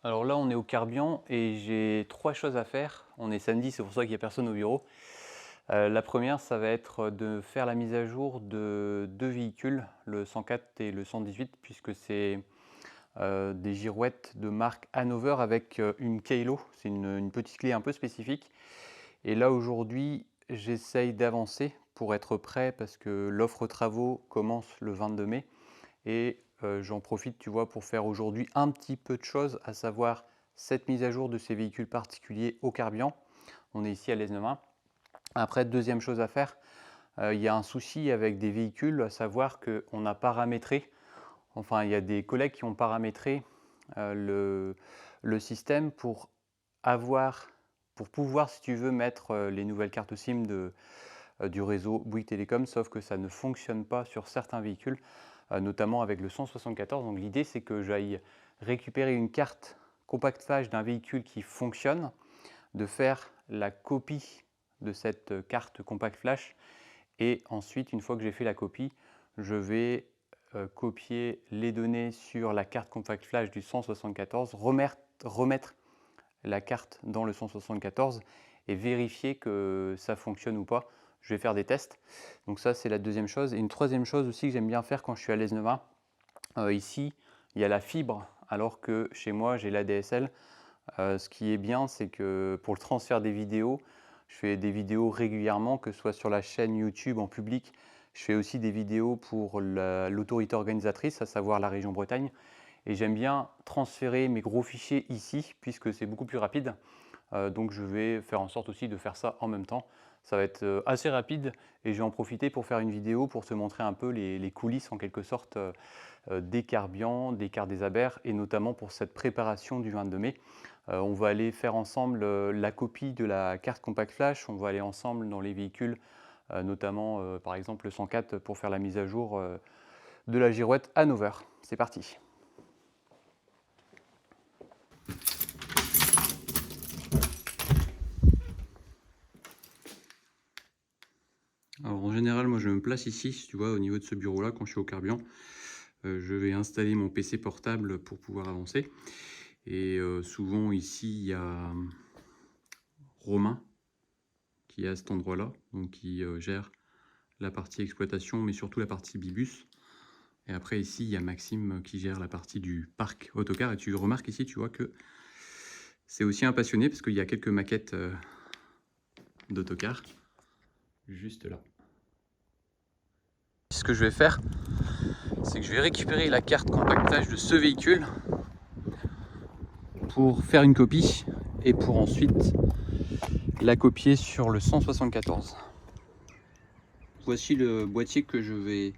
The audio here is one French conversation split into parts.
Alors là, on est au Carbian et j'ai 3 choses à faire. On est samedi, c'est pour ça qu'il n'y a personne au bureau. La première, ça va être de faire la mise à jour de 2 véhicules, le 104 et le 118, puisque c'est des girouettes de marque Hanover avec une Kalo. C'est une petite clé un peu spécifique. Et là, aujourd'hui, j'essaye d'avancer pour être prêt parce que l'offre travaux commence le 22 mai. Et j'en profite, tu vois, pour faire aujourd'hui un petit peu de choses, à savoir cette mise à jour de ces véhicules particuliers au Carbian. On est ici à l'Aisne-Main. Après, deuxième chose à faire, il y a un souci avec des véhicules, à savoir qu'on a paramétré, enfin il y a des collègues qui ont paramétré le système pour pouvoir, si tu veux, mettre les nouvelles cartes SIM du réseau Bouygues Télécom, sauf que ça ne fonctionne pas sur certains véhicules, notamment avec le 174. Donc l'idée, c'est que j'aille récupérer une carte compact flash d'un véhicule qui fonctionne, de faire la copie de cette carte compact flash, et ensuite, une fois que j'ai fait la copie, je vais copier les données sur la carte compact flash du 174, remettre la carte dans le 174 et vérifier que ça fonctionne ou pas. Je vais faire des tests. Donc ça, c'est la deuxième chose. Et une troisième chose aussi que j'aime bien faire quand je suis à l'Aisne-Main, ici, il y a la fibre, alors que chez moi, j'ai l'ADSL. Ce qui est bien, c'est que pour le transfert des vidéos, je fais des vidéos régulièrement, que ce soit sur la chaîne YouTube en public. Je fais aussi des vidéos pour l'autorité organisatrice, à savoir la région Bretagne. Et j'aime bien transférer mes gros fichiers ici, puisque c'est beaucoup plus rapide. Donc je vais faire en sorte aussi de faire ça en même temps. Ça va être assez rapide et je vais en profiter pour faire une vidéo pour te montrer un peu les coulisses en quelque sorte des Carbian, des cartes des Aber, et notamment pour cette préparation du 22 mai. On va aller faire ensemble la copie de la carte compact flash, on va aller ensemble dans les véhicules, notamment par exemple le 104 pour faire la mise à jour de la girouette Hanover. C'est parti. Alors en général, moi je me place ici, tu vois, au niveau de ce bureau-là, quand je suis au Carbian. Je vais installer mon PC portable pour pouvoir avancer. Et souvent ici, il y a Romain qui est à cet endroit-là, donc qui gère la partie exploitation, mais surtout la partie Bibus. Et après ici, il y a Maxime qui gère la partie du parc autocar. Et tu remarques ici, tu vois que c'est aussi un passionné parce qu'il y a quelques maquettes d'autocar juste là. Ce que je vais faire, c'est que je vais récupérer la carte compactage de ce véhicule pour faire une copie et pour ensuite la copier sur le 174. Voici le boîtier que je vais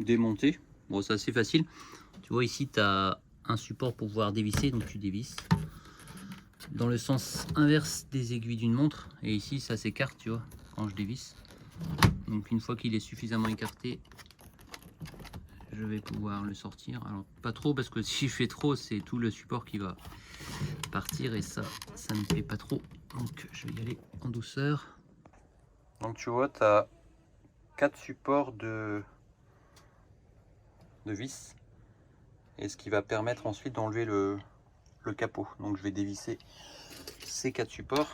démonter. Bon, c'est assez facile. Tu vois ici, tu as un support pour pouvoir dévisser, donc tu dévisses dans le sens inverse des aiguilles d'une montre. Et ici, ça s'écarte, tu vois, quand je dévisse. Donc une fois qu'il est suffisamment écarté, je vais pouvoir le sortir. Alors pas trop, parce que si je fais trop, c'est tout le support qui va partir et ça ne me plaît pas trop. Donc je vais y aller en douceur. Donc tu vois, tu as 4 supports de vis, et ce qui va permettre ensuite d'enlever le capot. Donc je vais dévisser ces 4 supports.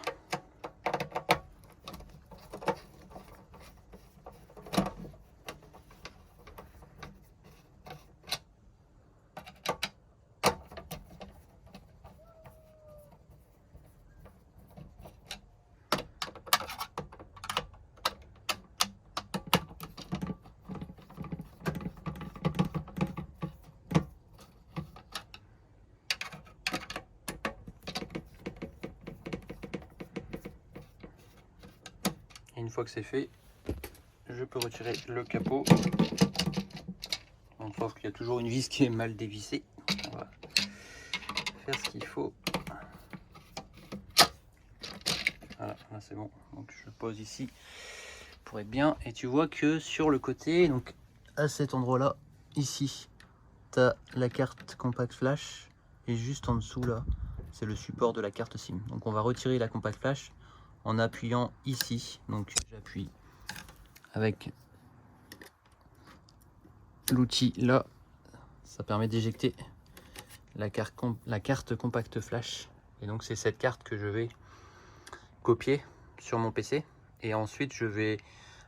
Et une fois que c'est fait, je peux retirer le capot. Donc, sauf qu'il y a toujours une vis qui est mal dévissée. On va faire ce qu'il faut. Voilà, là c'est bon. Donc je pose ici pour être bien. Et tu vois que sur le côté, donc à cet endroit-là, ici, tu as la carte compact flash. Et juste en dessous là, c'est le support de la carte SIM. Donc on va retirer la compact flash en appuyant ici. Donc j'appuie avec l'outil là, ça permet d'éjecter la carte compact flash. Et donc c'est cette carte que je vais copier sur mon PC. Et ensuite je vais,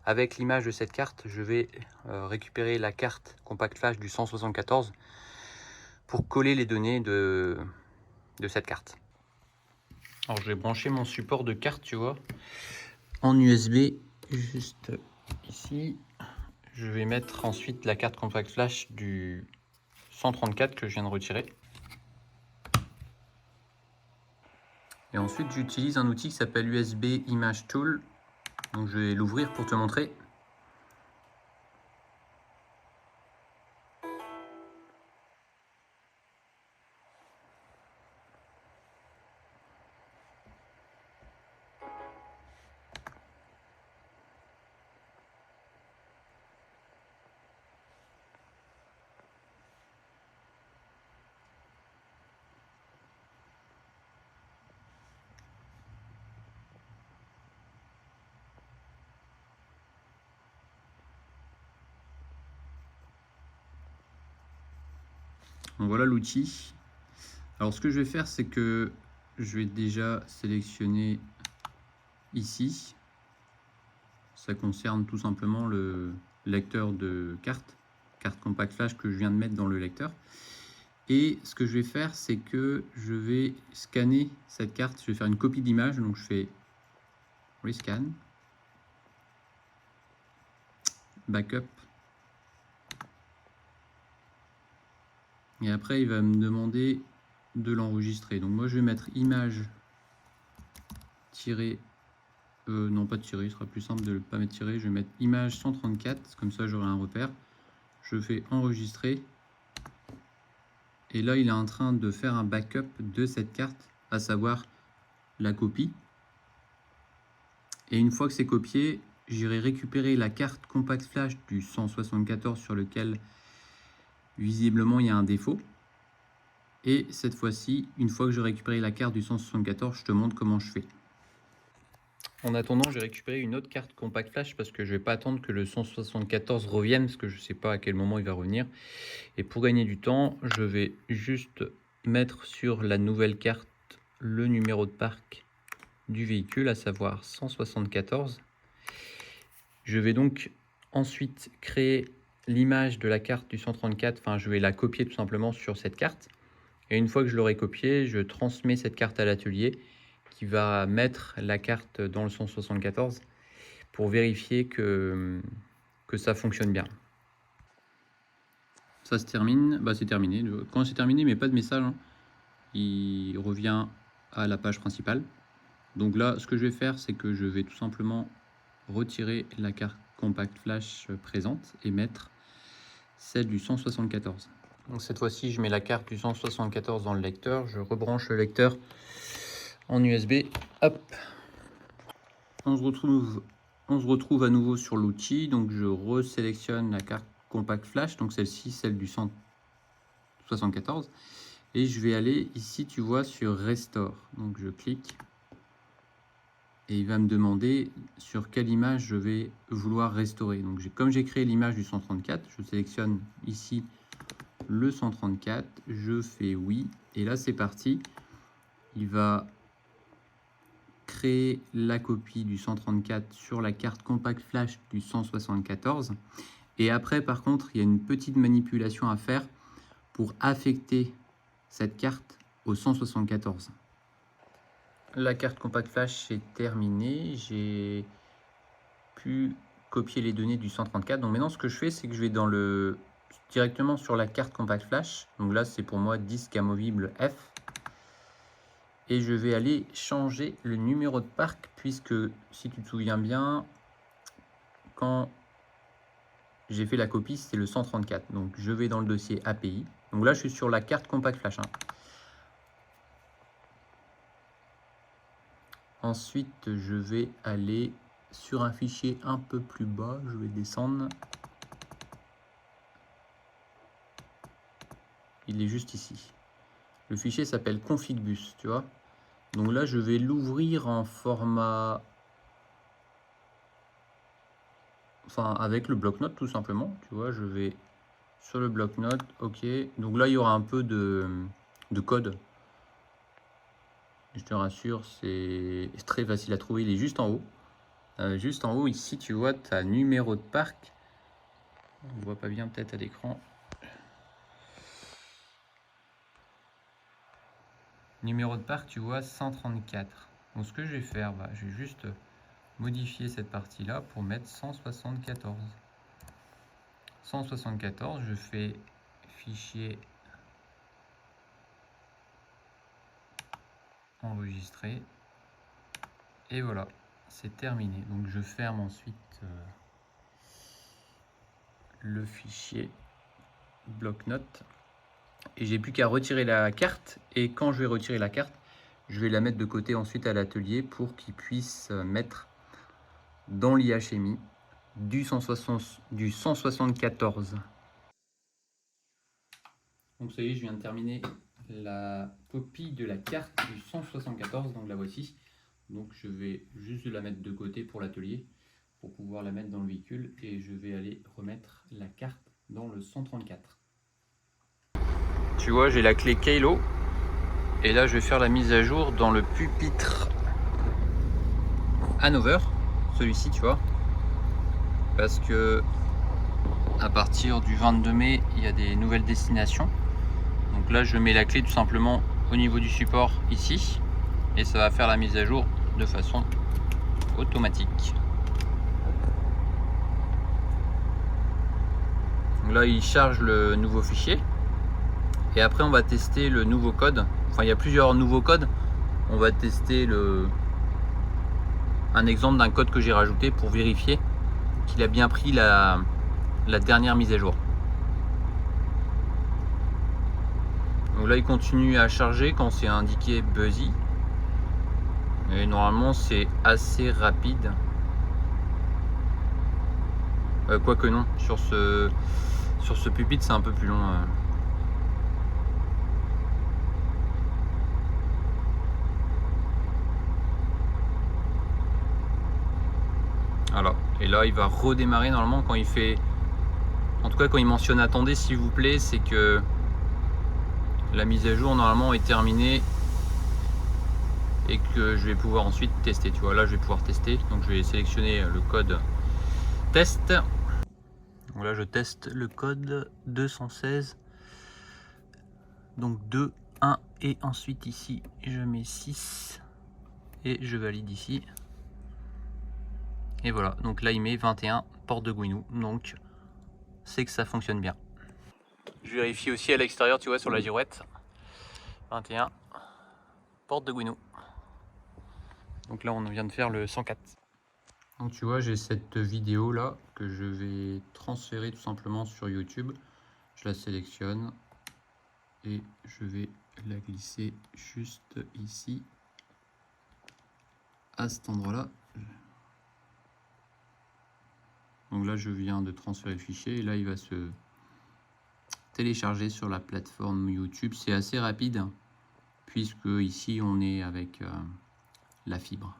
avec l'image de cette carte, je vais récupérer la carte compact flash du 174 pour coller les données de cette carte. Alors je vais brancher mon support de carte, tu vois, en USB juste ici. Je vais mettre ensuite la carte compact flash du 134 que je viens de retirer. Et ensuite j'utilise un outil qui s'appelle USB Image Tool. Donc je vais l'ouvrir pour te montrer. Donc voilà l'outil. Alors ce que je vais faire, c'est que je vais déjà sélectionner ici. Ça concerne tout simplement le lecteur de carte compact flash que je viens de mettre dans le lecteur. Et ce que je vais faire, c'est que je vais scanner cette carte. Je vais faire une copie d'image. Donc je fais rescan, backup. Et après, il va me demander de l'enregistrer. Donc moi, je vais mettre image tiré, non pas tiré, il sera plus simple de ne pas mettre tiré. Je vais mettre image 134, comme ça j'aurai un repère. Je fais enregistrer. Et là, il est en train de faire un backup de cette carte, à savoir la copie. Et une fois que c'est copié, j'irai récupérer la carte compact flash du 174 sur lequel visiblement il y a un défaut. Et cette fois-ci, une fois que j'ai récupéré la carte du 174, je te montre comment je fais. En attendant, j'ai récupéré une autre carte compact flash parce que je ne vais pas attendre que le 174 revienne parce que je ne sais pas à quel moment il va revenir. Et pour gagner du temps, je vais juste mettre sur la nouvelle carte le numéro de parc du véhicule, à savoir 174. Je vais donc ensuite créer l'image de la carte du 134, enfin je vais la copier tout simplement sur cette carte. Et une fois que je l'aurai copiée, je transmets cette carte à l'atelier qui va mettre la carte dans le 174 pour vérifier que ça fonctionne bien. Ça se termine, bah c'est terminé. Quand c'est terminé, mais pas de message, hein. Il revient à la page principale. Donc là, ce que je vais faire, c'est que je vais tout simplement retirer la carte compact flash présente et mettre celle du 174. Donc cette fois-ci, je mets la carte du 174 dans le lecteur, je rebranche le lecteur en USB. Hop, on se retrouve à nouveau sur l'outil. Donc je resélectionne la carte compact flash, donc celle-ci, celle du 174. Et je vais aller ici, tu vois, sur Restore. Donc je clique. Et il va me demander sur quelle image je vais vouloir restaurer. Donc comme j'ai créé l'image du 134, je sélectionne ici le 134, je fais oui. Et là, c'est parti. Il va créer la copie du 134 sur la carte compact flash du 174. Et après, par contre, il y a une petite manipulation à faire pour affecter cette carte au 174. La carte compact flash est terminée. J'ai pu copier les données du 134. Donc maintenant, ce que je fais, c'est que je vais directement sur la carte compact flash. Donc là, c'est pour moi disque amovible F. Et je vais aller changer le numéro de parc, puisque si tu te souviens bien, quand j'ai fait la copie, c'était le 134. Donc je vais dans le dossier API. Donc là, je suis sur la carte compact flash, hein. Ensuite, je vais aller sur un fichier un peu plus bas. Je vais descendre. Il est juste ici. Le fichier s'appelle configbus, tu vois. Donc là, je vais l'ouvrir en format... Enfin, avec le bloc-notes, tout simplement. Tu vois, je vais sur le bloc-notes. OK. Donc là, il y aura un peu de de code. Je te rassure, c'est très facile à trouver. Il est juste en haut. Juste en haut, ici, tu vois, tu as numéro de parc. On voit pas bien peut-être à l'écran. Numéro de parc, tu vois, 134. Donc ce que je vais faire, je vais juste modifier cette partie-là pour mettre 174. 174, je fais fichier enregistrer. Et voilà, c'est terminé. Donc je ferme ensuite le fichier bloc-notes. Et j'ai plus qu'à retirer la carte. Et quand je vais retirer la carte, je vais la mettre de côté ensuite à l'atelier pour qu'il puisse mettre dans l'IHMI du 174. Donc ça y est, je viens de terminer la copie de la carte du 174, donc la voici. Donc je vais juste la mettre de côté pour l'atelier, pour pouvoir la mettre dans le véhicule, et je vais aller remettre la carte dans le 134. Tu vois, j'ai la clé Kalo, et là je vais faire la mise à jour dans le pupitre Hanover, celui-ci tu vois, parce que à partir du 22 mai, il y a des nouvelles destinations. Donc là, je mets la clé tout simplement au niveau du support ici, et ça va faire la mise à jour de façon automatique. Donc là, il charge le nouveau fichier, et après on va tester le nouveau code. Enfin, il y a plusieurs nouveaux codes. On va tester un exemple d'un code que j'ai rajouté pour vérifier qu'il a bien pris la dernière mise à jour. Donc là, il continue à charger quand c'est indiqué Buzzy. Et normalement, c'est assez rapide. Quoique non, sur ce pupitre, c'est un peu plus long. Voilà. Et là, il va redémarrer normalement quand il fait... En tout cas, quand il mentionne attendez s'il vous plaît, c'est que la mise à jour normalement est terminée et que je vais pouvoir ensuite tester. Tu vois, là je vais pouvoir tester. Donc je vais sélectionner le code test. Donc là je teste le code 216. Donc 2, 1 et ensuite ici je mets 6 et je valide ici. Et voilà, donc là il met 21 porte de Gouinou. Donc c'est que ça fonctionne bien. Je vérifie aussi à l'extérieur, tu vois, sur la girouette. 21 porte de Gouinou. Donc là on vient de faire le 104. Donc tu vois, j'ai cette vidéo là que je vais transférer tout simplement sur YouTube. Je la sélectionne et je vais la glisser juste ici, à cet endroit là. Donc là je viens de transférer le fichier et là il va se télécharger sur la plateforme YouTube. C'est assez rapide puisque ici on est avec la fibre.